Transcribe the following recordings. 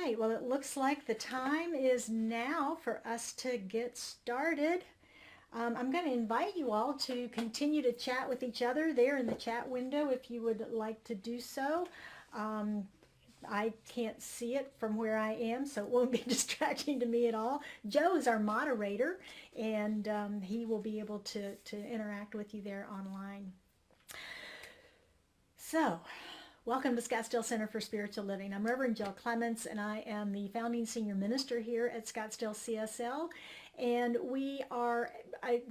right, well, it looks like the time is now for us to get started. I'm going to invite you all to continue to chat with each other there in the chat window if you would like to do so. Um, I can't see it from where I am, so it won't be distracting to me at all. Joe is our moderator, and he will be able to interact with you there online. So, welcome to Scottsdale Center for Spiritual Living. I'm Reverend Jill Clements, and I am the founding senior minister here at Scottsdale CSL. And we are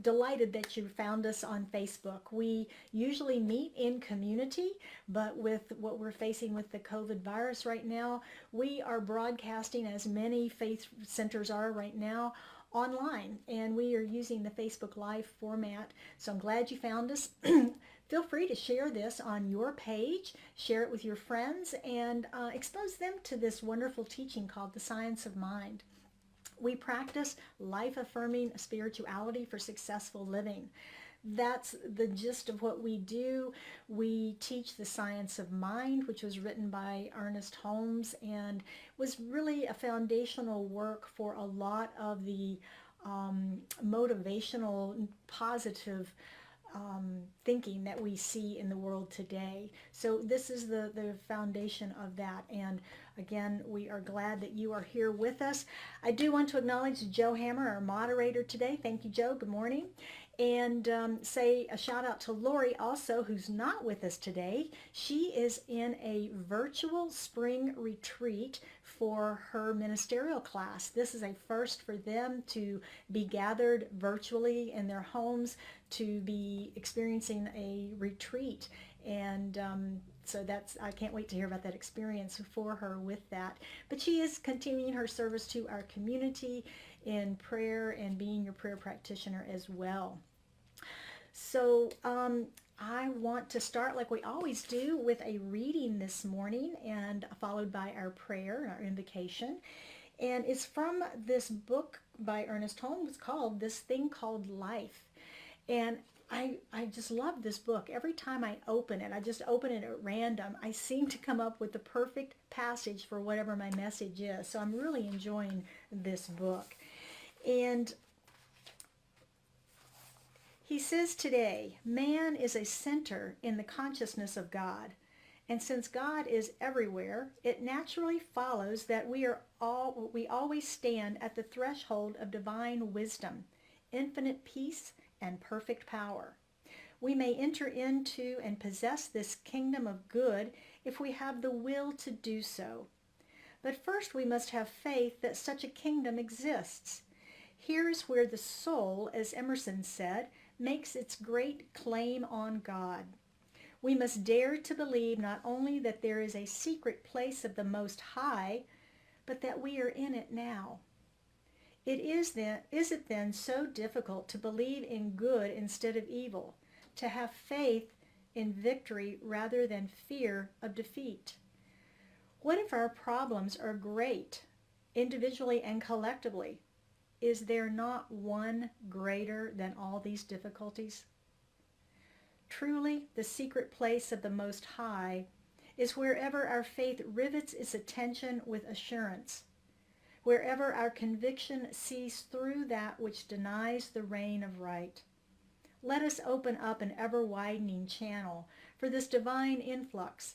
delighted that you found us on Facebook. We usually meet in community, but with what we're facing with the COVID virus right now, we are broadcasting, as many faith centers are right now, online, and we are using the Facebook Live format. So I'm glad you found us. Feel free to share this on your page, share it with your friends, and expose them to this wonderful teaching called The Science of Mind. We practice life-affirming spirituality for successful living. That's the gist of what we do. We teach The Science of Mind, which was written by Ernest Holmes and was really a foundational work for a lot of the motivational, positive thinking that we see in the world today. So this is the foundation of that. And again, we are glad that you are here with us. I do want to acknowledge Joe Hammer, our moderator today. Thank you, Joe. Good morning. And say a shout out to Lori also, who's not with us today. She is in a virtual spring retreat for her ministerial class. This is a first for them to be gathered virtually in their homes, to be experiencing a retreat. And so I can't wait to hear about that experience for her with that. But she is continuing her service to our community in prayer and being your prayer practitioner as well. So I want to start, like we always do, with a reading this morning, and followed by our prayer, our invocation. And it's from this book by Ernest Holmes called This Thing Called Life. And I just love this book. Every time I open it, I just open it at random, I seem to come up with the perfect passage for whatever my message is. So I'm really enjoying this book. And he says today, man is a center in the consciousness of God. And since God is everywhere, it naturally follows that we always stand at the threshold of divine wisdom, infinite peace, and perfect power. We may enter into and possess this kingdom of good if we have the will to do so. But first we must have faith that such a kingdom exists. Here is where the soul, as Emerson said, makes its great claim on God. We must dare to believe not only that there is a secret place of the Most High, but that we are in it now. Is it then so difficult to believe in good instead of evil, to have faith in victory rather than fear of defeat? What if our problems are great, individually and collectively? Is there not one greater than all these difficulties? Truly, the secret place of the Most High is wherever our faith rivets its attention with assurance, wherever our conviction sees through that which denies the reign of right. Let us open up an ever-widening channel for this divine influx,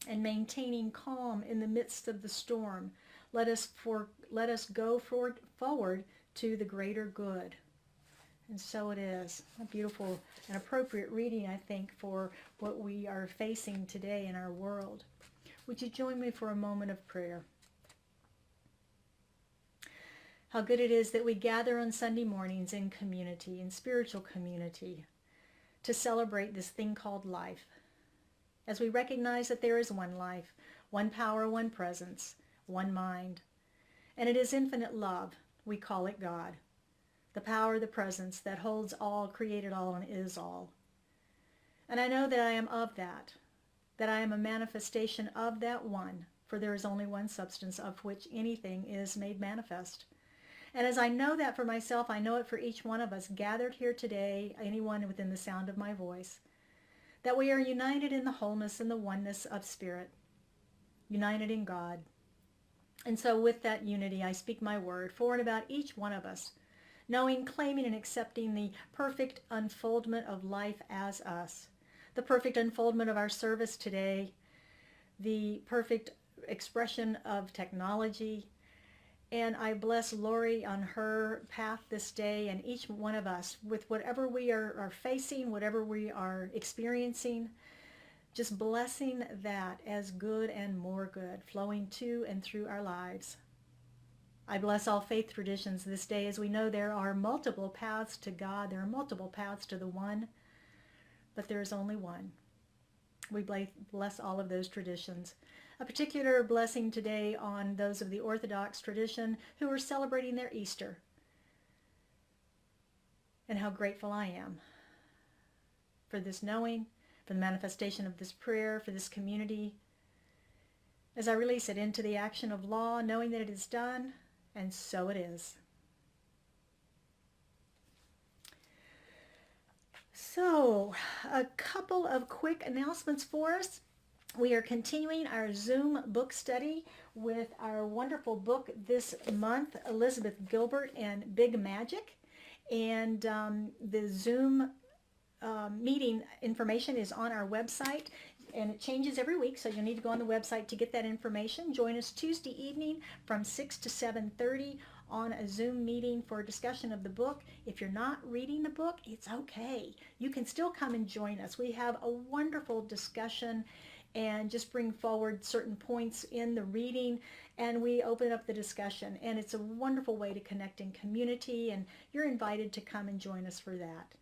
and maintaining calm in the midst of the storm, let us go forward to the greater good. And so it is. A beautiful and appropriate reading, I think, for what we are facing today in our world. Would you join me for a moment of prayer? How good it is that we gather on Sunday mornings in community, in spiritual community, to celebrate this thing called life. As we recognize that there is one life, one power, one presence, one mind. And it is infinite love. We call it God. The power, the presence that holds all, created all, and is all. And I know that I am of that I am a manifestation of that one, for there is only one substance of which anything is made manifest. And as I know that for myself, I know it for each one of us gathered here today, anyone within the sound of my voice, that we are united in the wholeness and the oneness of spirit, united in God. And so with that unity, I speak my word for and about each one of us, knowing, claiming, and accepting the perfect unfoldment of life as us, the perfect unfoldment of our service today, the perfect expression of technology. And I bless Lori on her path this day, and each one of us with whatever we are facing, whatever we are experiencing, just blessing that as good and more good, flowing to and through our lives. I bless all faith traditions this day, as we know there are multiple paths to God. There are multiple paths to the one, but there is only one. We bless all of those traditions. A particular blessing today on those of the Orthodox tradition who are celebrating their Easter. And how grateful I am for this knowing, for the manifestation of this prayer, for this community, as I release it into the action of law, knowing that it is done, and so it is. So, a couple of quick announcements for us. We are continuing our Zoom book study with our wonderful book this month, Elizabeth Gilbert and Big Magic. And the Zoom meeting information is on our website, and it changes every week, so you'll need to go on the website to get that information. Join us Tuesday evening from 6 to 7:30 on a Zoom meeting for a discussion of the book. If you're not reading the book, it's okay. You can still come and join us. We have a wonderful discussion and just bring forward certain points in the reading, and we open up the discussion. And it's a wonderful way to connect in community, and you're invited to come and join us for that.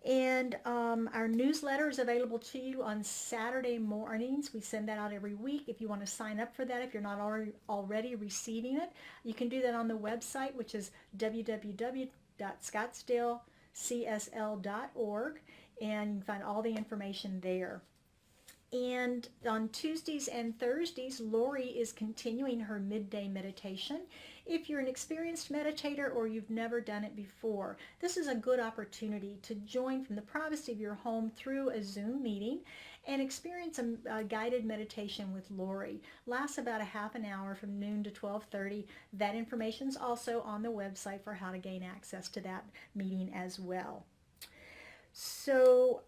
And our newsletter is available to you on Saturday mornings. We send that out every week. If you want to sign up for that, if you're not already receiving it, you can do that on the website, which is www.scottsdalecsl.org, and you can find all the information there. And on Tuesdays and Thursdays, Lori is continuing her midday meditation. If you're an experienced meditator or you've never done it before, this is a good opportunity to join from the privacy of your home through a Zoom meeting and experience a guided meditation with Lori. Lasts about a half an hour from noon to 12:30. That information is also on the website for how to gain access to that meeting as well. So,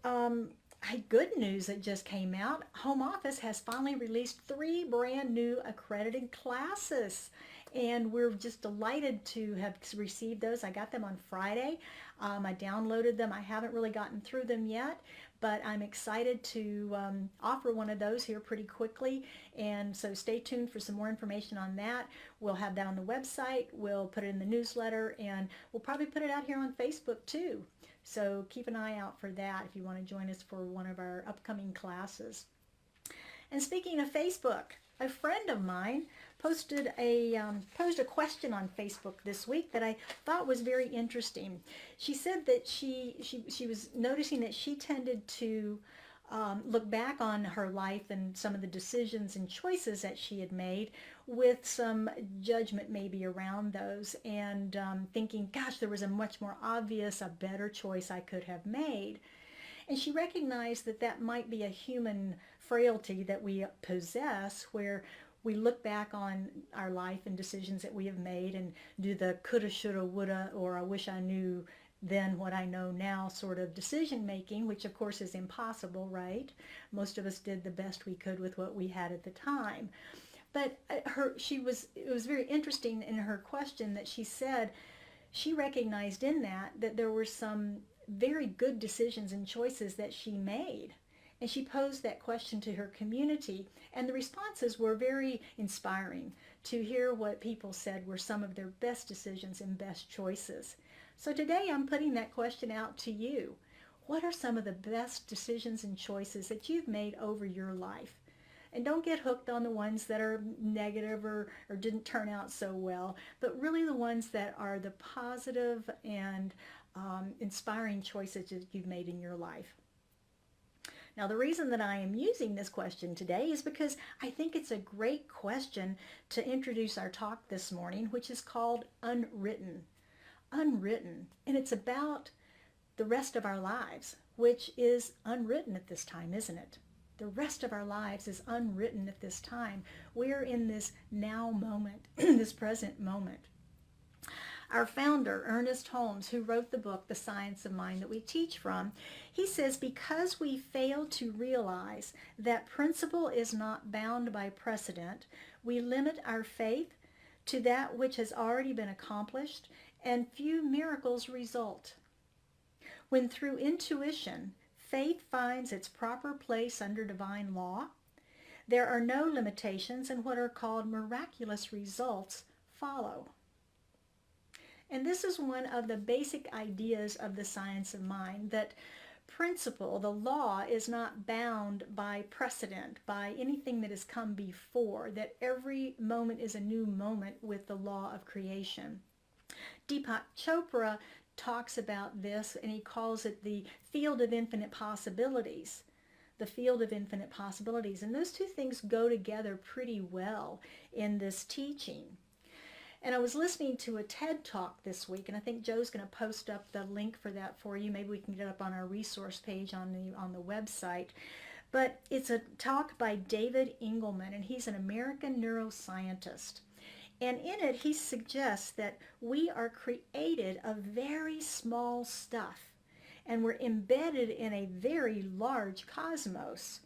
good news that just came out. Home Office has finally released 3 brand new accredited classes, and we're just delighted to have received those. I got them on Friday. I downloaded them. I haven't really gotten through them yet, but I'm excited to offer one of those here pretty quickly, and so stay tuned for some more information on that. We'll have that on the website. We'll put it in the newsletter, and we'll probably put it out here on Facebook too. So keep an eye out for that if you want to join us for one of our upcoming classes. And speaking of Facebook, a friend of mine posed a question on Facebook this week that I thought was very interesting. She said that she was noticing that she tended to look back on her life and some of the decisions and choices that she had made with some judgment maybe around those, and thinking, gosh, there was a much more obvious, a better choice I could have made. And she recognized that that might be a human frailty that we possess, where we look back on our life and decisions that we have made and do the coulda, shoulda, woulda, or I wish I knew then what I know now sort of decision making, which of course is impossible, right? Most of us did the best we could with what we had at the time. But it was very interesting in her question that she said she recognized in that there were some very good decisions and choices that she made. And she posed that question to her community, and the responses were very inspiring to hear what people said were some of their best decisions and best choices. So today I'm putting that question out to you. What are some of the best decisions and choices that you've made over your life? And don't get hooked on the ones that are negative or didn't turn out so well, but really the ones that are the positive and inspiring choices that you've made in your life. Now, the reason that I am using this question today is because I think it's a great question to introduce our talk this morning, which is called Unwritten. Unwritten. And it's about the rest of our lives, which is unwritten at this time, isn't it? The rest of our lives is unwritten at this time. We're in this now moment, this present moment. Our founder, Ernest Holmes, who wrote the book, The Science of Mind, that we teach from, he says, because we fail to realize that principle is not bound by precedent, we limit our faith to that which has already been accomplished, and few miracles result. When through intuition, faith finds its proper place under divine law, there are no limitations, and what are called miraculous results follow. And this is one of the basic ideas of the science of mind, that principle, the law, is not bound by precedent, by anything that has come before, that every moment is a new moment with the law of creation. Deepak Chopra talks about this, and he calls it the field of infinite possibilities. The field of infinite possibilities. And those two things go together pretty well in this teaching. And I was listening to a TED Talk this week, and I think Joe's going to post up the link for that for you. Maybe we can get it up on our resource page on the website. But it's a talk by David Engelman, and he's an American neuroscientist. And in it, he suggests that we are created of very small stuff, and we're embedded in a very large cosmos.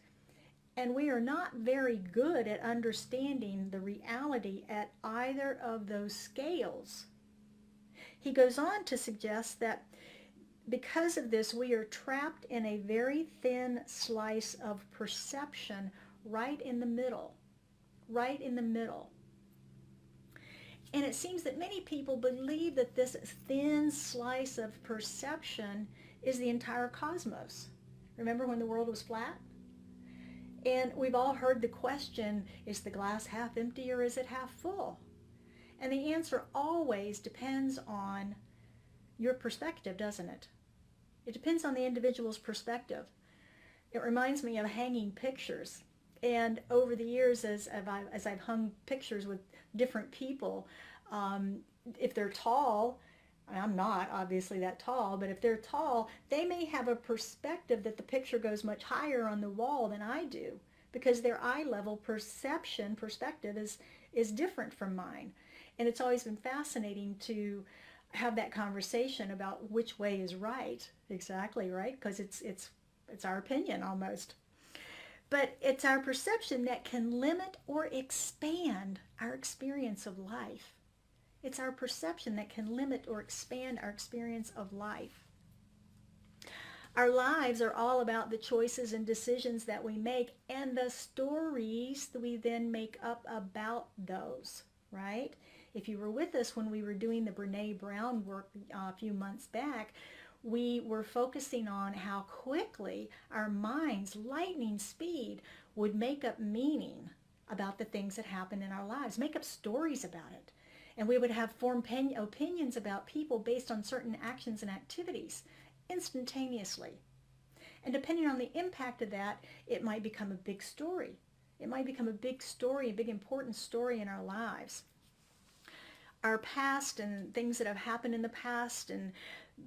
And we are not very good at understanding the reality at either of those scales. He goes on to suggest that because of this, we are trapped in a very thin slice of perception right in the middle. Right in the middle. And it seems that many people believe that this thin slice of perception is the entire cosmos. Remember when the world was flat? And we've all heard the question, is the glass half empty or is it half full? And the answer always depends on your perspective, doesn't it? It depends on the individual's perspective. It reminds me of hanging pictures. And over the years, as I've hung pictures with different people, if they're tall, I'm not obviously that tall, but if they're tall, they may have a perspective that the picture goes much higher on the wall than I do, because their eye level perspective is different from mine. And it's always been fascinating to have that conversation about which way is right, exactly, right? Because it's our opinion almost. But it's our perception that can limit or expand our experience of life. It's our perception that can limit or expand our experience of life. Our lives are all about the choices and decisions that we make and the stories that we then make up about those, right? If you were with us when we were doing the Brene Brown work a few months back, we were focusing on how quickly our minds, lightning speed, would make up meaning about the things that happen in our lives, make up stories about it. And we would have formed opinions about people based on certain actions and activities instantaneously. And depending on the impact of that, it might become a big story. It might become a big story, a big important story in our lives. Our past and things that have happened in the past and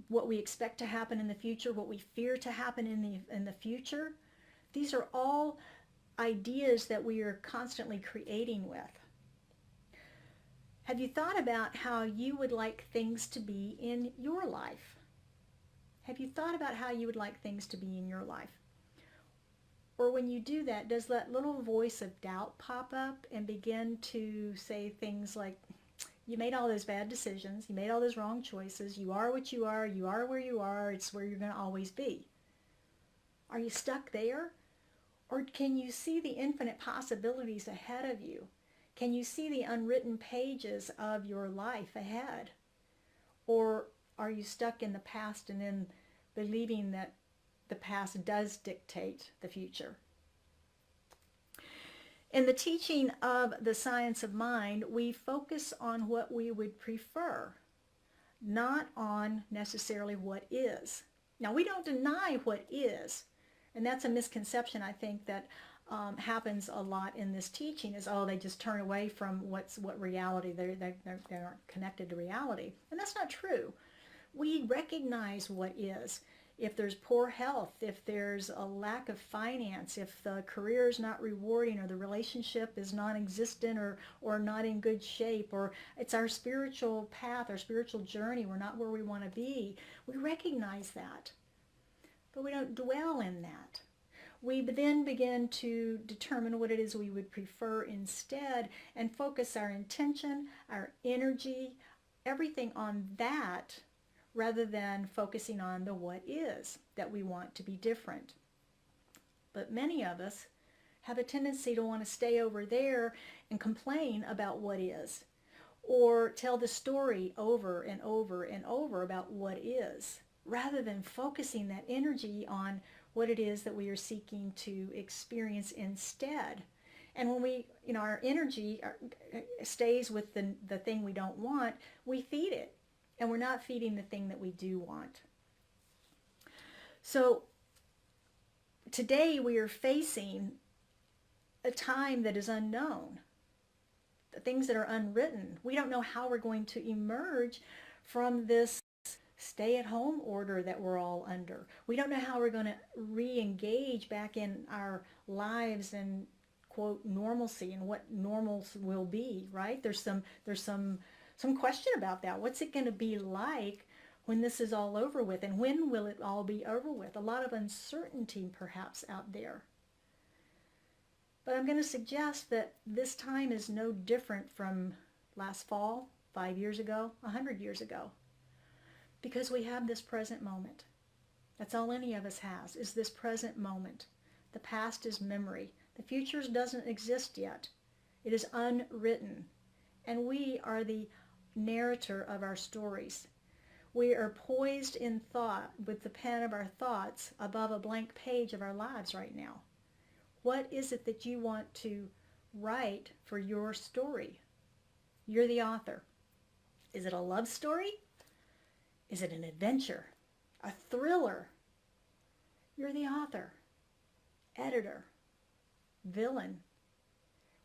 what we expect to happen in the future, what we fear to happen in the future, these are all ideas that we are constantly creating with. Have you thought about how you would like things to be in your life? Have you thought about how you would like things to be in your life? Or when you do that, does that little voice of doubt pop up and begin to say things like, you made all those bad decisions, you made all those wrong choices, you are what you are where you are, it's where you're going to always be. Are you stuck there? Or can you see the infinite possibilities ahead of you? Can you see the unwritten pages of your life ahead? Or are you stuck in the past and then believing that the past does dictate the future? In the teaching of the science of mind, we focus on what we would prefer, not on necessarily what is. Now, we don't deny what is, and that's a misconception, I think, that happens a lot in this teaching is, oh, they just turn away from what reality, they aren't connected to reality. And that's not true. We recognize what is. if there's poor health, if there's a lack of finance, if the career is not rewarding or the relationship is non-existent or not in good shape, or it's our spiritual path, our spiritual journey, we're not where we want to be, we recognize that. But we don't dwell in that. We then begin to determine what it is we would prefer instead and focus our intention, our energy, everything on that rather than focusing on the what is that we want to be different. But many of us have a tendency to want to stay over there and complain about what is, or tell the story over and over and over about what is, rather than focusing that energy on what it is that we are seeking to experience instead. And when we, our energy stays with the thing we don't want, we feed it. And we're not feeding the thing that we do want. So today we are facing a time that is unknown, the things that are unwritten. We don't know how we're going to emerge from this stay-at-home order that we're all under. We don't know how we're going to re-engage back in our lives and quote normalcy and what normal will be, right? There's some question about that. What's it going to be like when this is all over with, and when will it all be over with? A lot of uncertainty perhaps out there. But I'm going to suggest that this time is no different from last fall, 5 years ago, 100 years ago. Because we have this present moment. That's all any of us has, is this present moment. The past is memory. The future doesn't exist yet. It is unwritten. And we are the narrator of our stories. We are poised in thought with the pen of our thoughts above a blank page of our lives right now. What is it that you want to write for your story? You're the author. Is it a love story? Is it an adventure? A thriller? You're the author, editor, villain.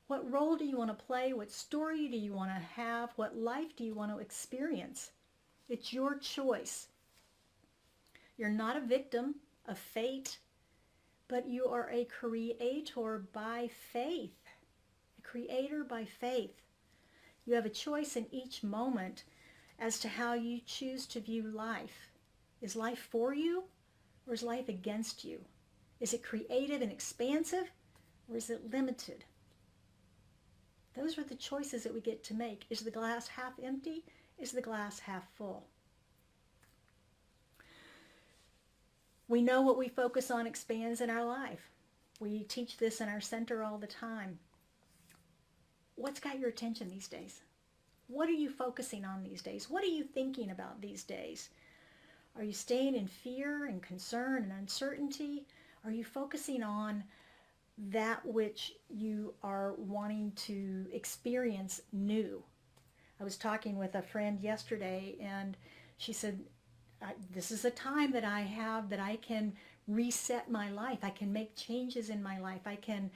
What role do you want to play? What story do you want to have? What life do you want to experience? It's your choice. You're not a victim of fate, but you are a creator by faith. A creator by faith. You have a choice in each moment as to how you choose to view life. Is life for you, or is life against you? Is it creative and expansive, or is it limited? Those are the choices that we get to make. Is the glass half empty? Is the glass half full? We know what we focus on expands in our life. We teach this in our center all the time. What's got your attention these days? What are you focusing on these days? What are you thinking about these days? Are you staying in fear and concern and uncertainty? Are you focusing on that which you are wanting to experience new? I was talking with a friend yesterday, and she said, this is a time that I have that I can reset my life. I can make changes in my life. I can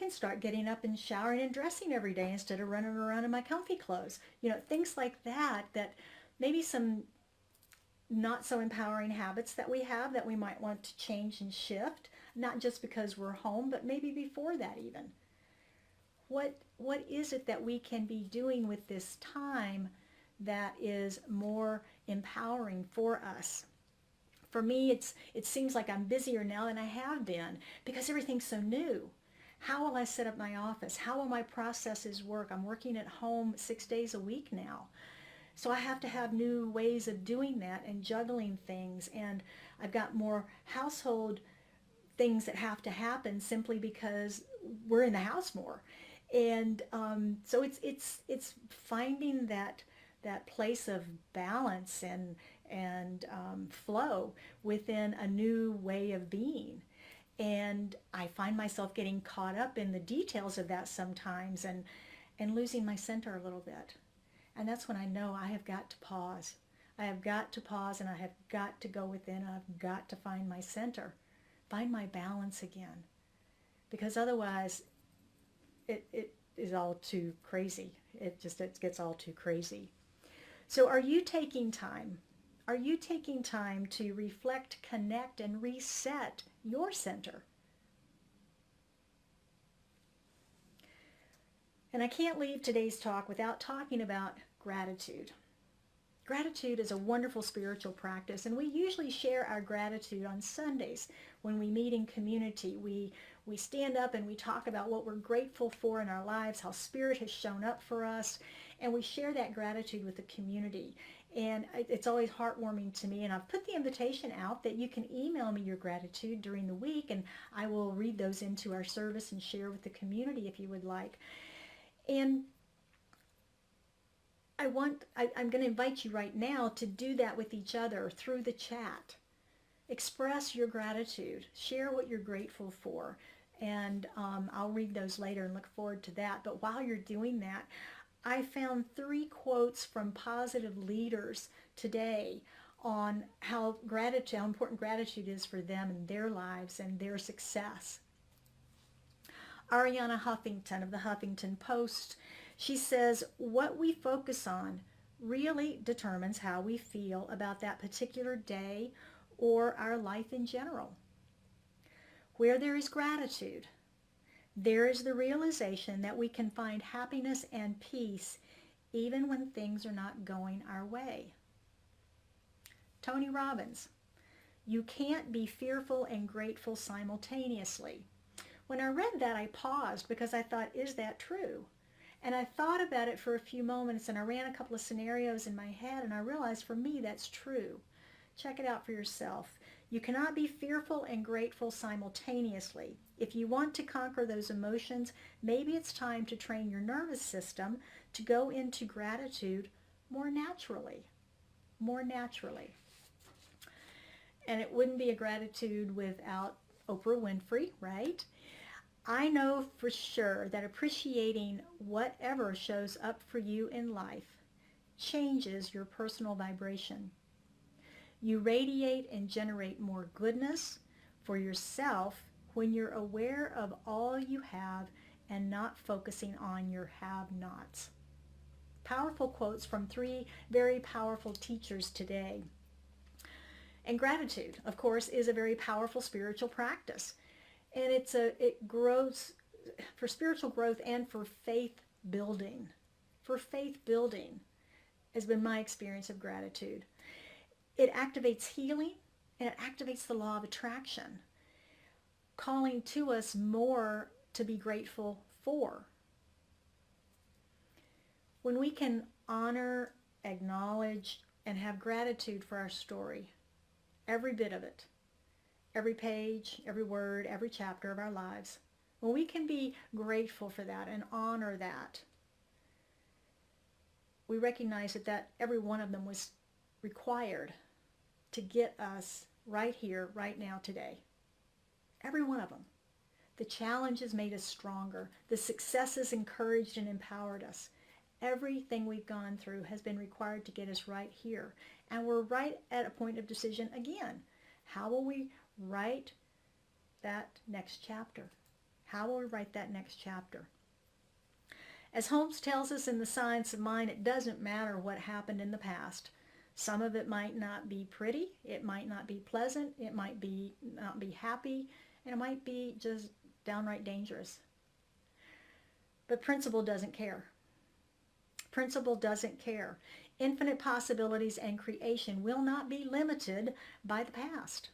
start getting up and showering and dressing every day instead of running around in my comfy clothes. Things like that, that maybe some not so empowering habits that we have that we might want to change and shift, not just because we're home, but maybe before that even. What is it that we can be doing with this time that is more empowering for us? For me, it seems like I'm busier now than I have been because everything's so new. How will I set up my office? How will my processes work? I'm working at home 6 days a week now. So I have to have new ways of doing that and juggling things. And I've got more household things that have to happen simply because we're in the house more. And so it's finding that place of balance and flow within a new way of being. And I find myself getting caught up in the details of that sometimes and losing my center a little bit. And that's when I know I have got to pause. I have got to pause, and I have got to go within. I've got to find my center, find my balance again. Because otherwise, it is all too crazy. It gets all too crazy. So are you taking time? Are you taking time to reflect, connect, and reset your center? And I can't leave today's talk without talking about gratitude. Gratitude is a wonderful spiritual practice, and we usually share our gratitude on Sundays when we meet in community. We stand up and we talk about what we're grateful for in our lives, how Spirit has shown up for us, and we share that gratitude with the community. And it's always heartwarming to me, and I've put the invitation out that you can email me your gratitude during the week, and I will read those into our service and share with the community if you would like. And I'm going to invite you right now to do that with each other through the chat. Express your gratitude. Share what you're grateful for. And I'll read those later and look forward to that. But while you're doing that, I found 3 quotes from positive leaders today on how important gratitude is for them and their lives and their success. Ariana Huffington of the Huffington Post, she says, what we focus on really determines how we feel about that particular day or our life in general. Where there is gratitude, there is the realization that we can find happiness and peace even when things are not going our way. Tony Robbins, you can't be fearful and grateful simultaneously. When I read that, I paused because I thought, is that true? And I thought about it for a few moments, and I ran a couple of scenarios in my head, and I realized for me that's true. Check it out for yourself. You cannot be fearful and grateful simultaneously. If you want to conquer those emotions, maybe it's time to train your nervous system to go into gratitude more naturally. More naturally. And it wouldn't be a gratitude without Oprah Winfrey, right? I know for sure that appreciating whatever shows up for you in life changes your personal vibration. You radiate and generate more goodness for yourself when you're aware of all you have and not focusing on your have-nots. Powerful quotes from 3 very powerful teachers today. And gratitude, of course, is a very powerful spiritual practice. And it grows for spiritual growth and for faith building. For faith building has been my experience of gratitude. It activates healing and it activates the law of attraction, calling to us more to be grateful for. When we can honor, acknowledge, and have gratitude for our story, every bit of it, every page, every word, every chapter of our lives, when we can be grateful for that and honor that, we recognize that every one of them was required to get us right here, right now, today. Every one of them. The challenges made us stronger. The successes encouraged and empowered us. Everything we've gone through has been required to get us right here. And we're right at a point of decision again. How will we write that next chapter? How will we write that next chapter? As Holmes tells us in The Science of Mind, it doesn't matter what happened in the past. Some of it might not be pretty, it might not be pleasant, it might not be happy, and it might be just downright dangerous. But principle doesn't care. Principle doesn't care. Infinite possibilities and creation will not be limited by the past,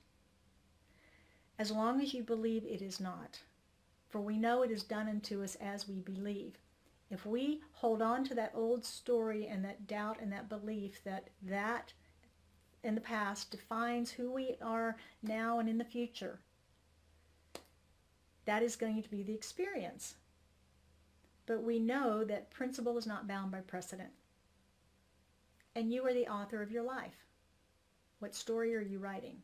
as long as you believe it is not. For we know it is done unto us as we believe. If we hold on to that old story and that doubt and that belief that in the past defines who we are now and in the future, that is going to be the experience. But we know that principle is not bound by precedent. And you are the author of your life. What story are you writing?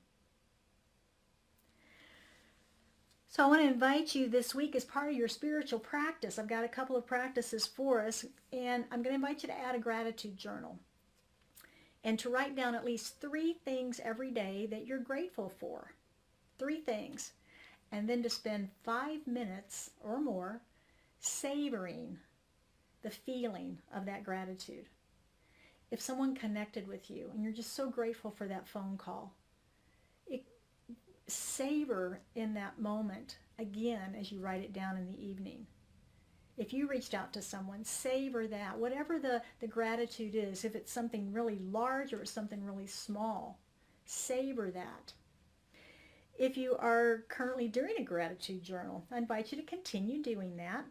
So I want to invite you this week as part of your spiritual practice. I've got a couple of practices for us, and I'm going to invite you to add a gratitude journal and to write down at least 3 things every day that you're grateful for. 3 things. And then to spend 5 minutes or more savoring the feeling of that gratitude. if someone connected with you and you're just so grateful for that phone call, savor in that moment again as you write it down in the evening. If you reached out to someone, savor that, whatever the gratitude is. If it's something really large or it's something really small, savor that. If you are currently doing a gratitude journal, I invite you to continue doing that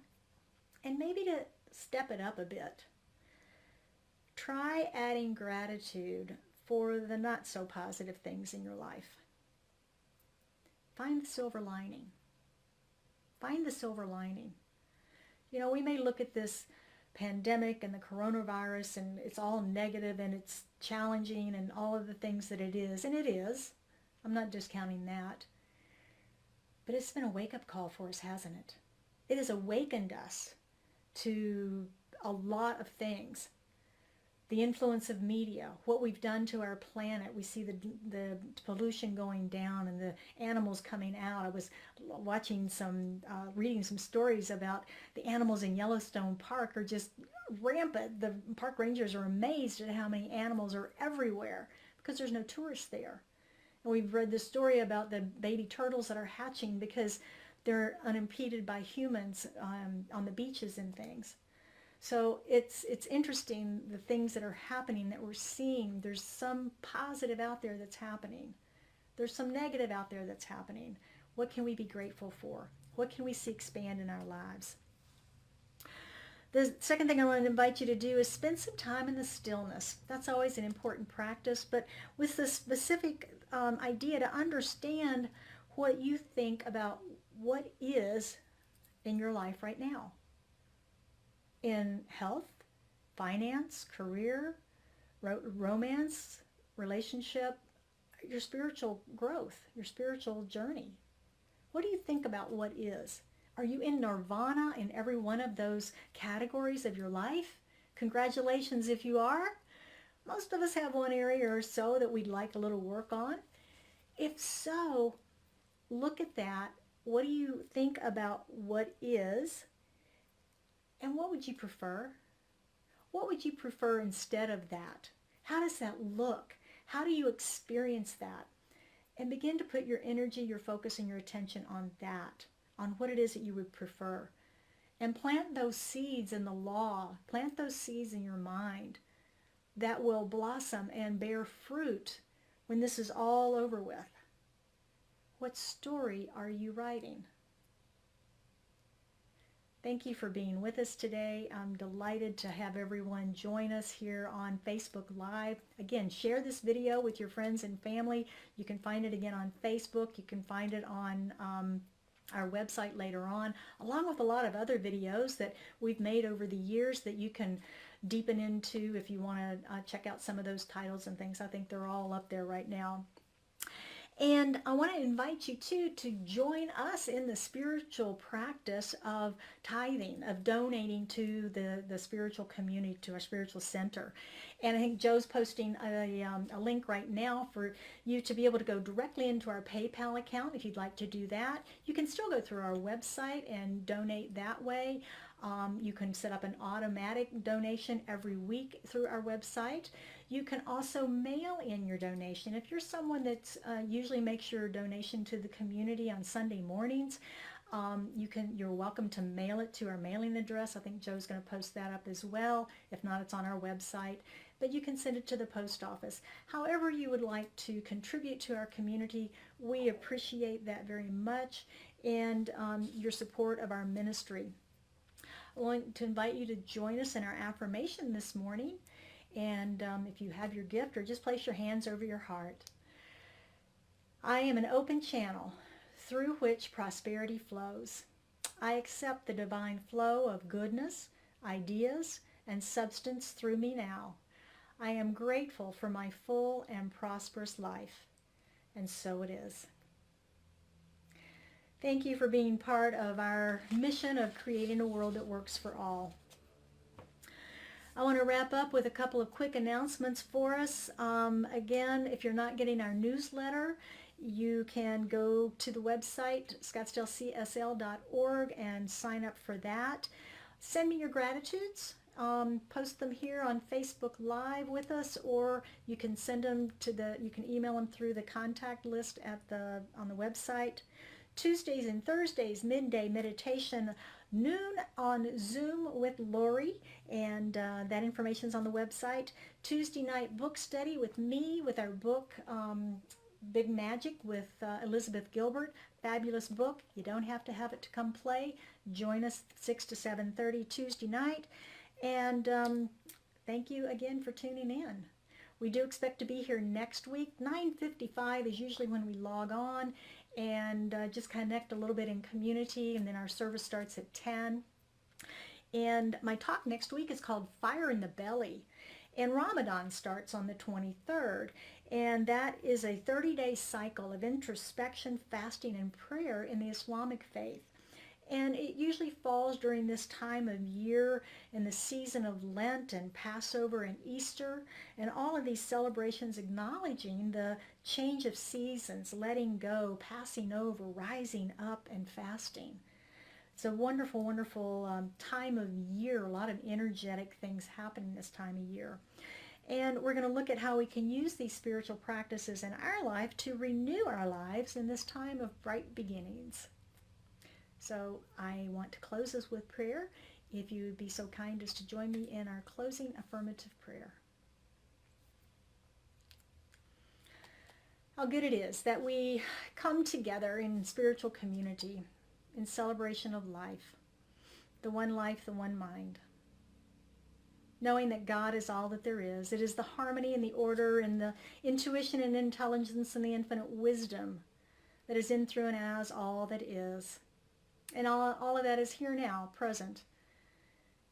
and maybe to step it up a bit. Try adding gratitude for the not so positive things in your life. Find the silver lining. Find the silver lining. You know, we may look at this pandemic and the coronavirus and it's all negative and it's challenging and all of the things that it is, and it is. I'm not discounting that. But it's been a wake-up call for us, hasn't it? It has awakened us to a lot of things. The influence of media, what we've done to our planet. We see the pollution going down and the animals coming out. I was watching reading some stories about the animals in Yellowstone Park are just rampant. The park rangers are amazed at how many animals are everywhere because there's no tourists there. And we've read the story about the baby turtles that are hatching because they're unimpeded by humans on the beaches and things. So it's interesting, the things that are happening that we're seeing. There's some positive out there that's happening. There's some negative out there that's happening. What can we be grateful for? What can we see expand in our lives? The second thing I want to invite you to do is spend some time in the stillness. That's always an important practice, but with the specific idea to understand what you think about what is in your life right now. In health, finance, career, romance, relationship, your spiritual growth, your spiritual journey. What do you think about what is? Are you in nirvana in every one of those categories of your life? Congratulations if you are. Most of us have one area or so that we'd like a little work on. If so, look at that. What do you think about what is? And what would you prefer? What would you prefer instead of that? How does that look? How do you experience that? And begin to put your energy, your focus, and your attention on that, on what it is that you would prefer. And plant those seeds in the law. Plant those seeds in your mind that will blossom and bear fruit when this is all over with. What story are you writing? Thank you for being with us today. I'm delighted to have everyone join us here on Facebook Live. Again, share this video with your friends and family. You can find it again on Facebook. You can find it on our website later on, along with a lot of other videos that we've made over the years that you can deepen into if you want to check out some of those titles and things. I think they're all up there right now. And I want to invite you too to join us in the spiritual practice of tithing, of donating to the spiritual community, to our spiritual center. And I think Joe's posting a link right now for you to be able to go directly into our PayPal account if you'd like to do that. You can still go through our website and donate that way. You can set up an automatic donation every week through our website. You can also mail in your donation. If you're someone that usually makes your donation to the community on Sunday mornings, you're welcome to mail it to our mailing address. I think Joe's going to post that up as well. If not, it's on our website. But you can send it to the post office. However you would like to contribute to our community, we appreciate that very much, and your support of our ministry. I want to invite you to join us in our affirmation this morning. And if you have your gift, or just place your hands over your heart. I am an open channel through which prosperity flows. I accept the divine flow of goodness, ideas, and substance through me now. I am grateful for my full and prosperous life. And so it is. Thank you for being part of our mission of creating a world that works for all. I want to wrap up with a couple of quick announcements for us. Again, if you're not getting our newsletter, you can go to the website, scottsdalecsl.org, and sign up for that. Send me your gratitudes. post them here on Facebook Live with us, or you can send them you can email them through the contact list on the website. Tuesdays and Thursdays, midday meditation, noon on Zoom with Lori, and that information is on the website. Tuesday night book study with me with our book Big Magic with Elizabeth Gilbert. Fabulous book. You don't have to have it to come play. Join us 6 to 7:30 Tuesday night. And thank you again for tuning in. We do expect to be here next week. 9:55 is usually when we log on and just connect a little bit in community, and then our service starts at 10. And my talk next week is called Fire in the Belly. And Ramadan starts on the 23rd, and that is a 30-day cycle of introspection, fasting, and prayer in the Islamic faith. And it usually falls during this time of year in the season of Lent and Passover and Easter, and all of these celebrations acknowledging the change of seasons, letting go, passing over, rising up, and fasting. It's a wonderful, wonderful time of year. A lot of energetic things happen this time of year. And we're going to look at how we can use these spiritual practices in our life to renew our lives in this time of bright beginnings. So I want to close this with prayer. If you would be so kind as to join me in our closing affirmative prayer. How good it is that we come together in spiritual community, in celebration of life, the one life, the one mind. Knowing that God is all that there is. It is the harmony and the order and the intuition and intelligence and the infinite wisdom that is in, through, and as all that is. And all of that is here now, present.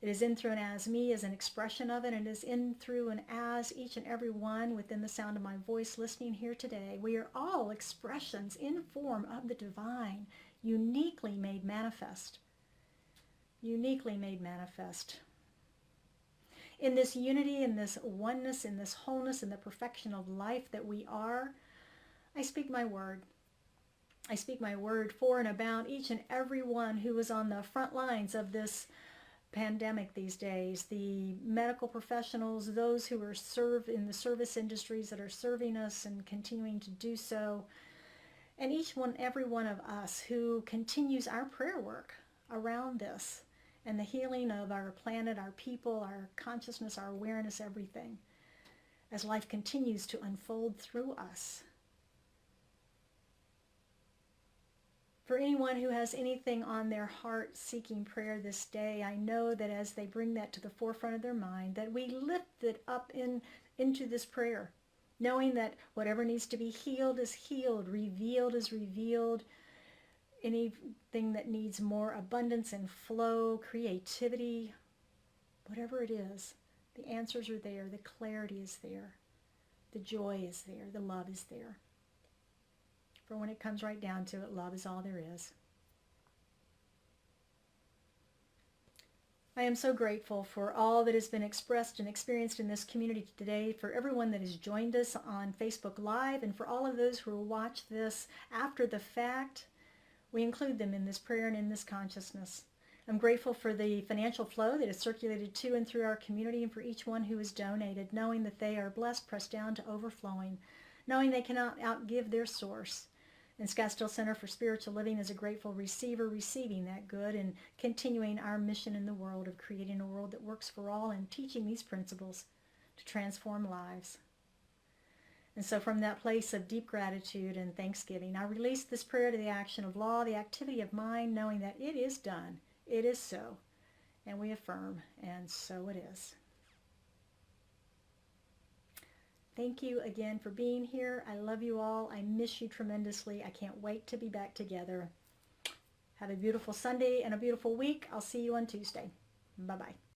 It is in, through, and as me as an expression of it, and it is in, through, and as each and every one within the sound of my voice listening here today. We are all expressions in form of the divine, uniquely made manifest. Uniquely made manifest. In this unity, in this oneness, in this wholeness, in the perfection of life that we are, I speak my word. I speak my word for and about each and every one who is on the front lines of this pandemic these days, the medical professionals, those who are in the service industries that are serving us and continuing to do so, and every one of us who continues our prayer work around this and the healing of our planet, our people, our consciousness, our awareness, everything, as life continues to unfold through us. For anyone who has anything on their heart seeking prayer this day, I know that as they bring that to the forefront of their mind, that we lift it up into this prayer, knowing that whatever needs to be healed is healed, revealed is revealed. Anything that needs more abundance and flow, creativity, whatever it is, the answers are there, the clarity is there, the joy is there, the love is there. For when it comes right down to it, love is all there is. I am so grateful for all that has been expressed and experienced in this community today, for everyone that has joined us on Facebook Live, and for all of those who will watch this after the fact. We include them in this prayer and in this consciousness. I'm grateful for the financial flow that is circulated to and through our community, and for each one who has donated, knowing that they are blessed, pressed down to overflowing, knowing they cannot outgive their source. And Scottsdale Center for Spiritual Living is a grateful receiver, receiving that good and continuing our mission in the world of creating a world that works for all and teaching these principles to transform lives. And so from that place of deep gratitude and thanksgiving, I release this prayer to the action of law, the activity of mind, knowing that it is done, it is so, and we affirm, and so it is. Thank you again for being here. I love you all. I miss you tremendously. I can't wait to be back together. Have a beautiful Sunday and a beautiful week. I'll see you on Tuesday. Bye-bye.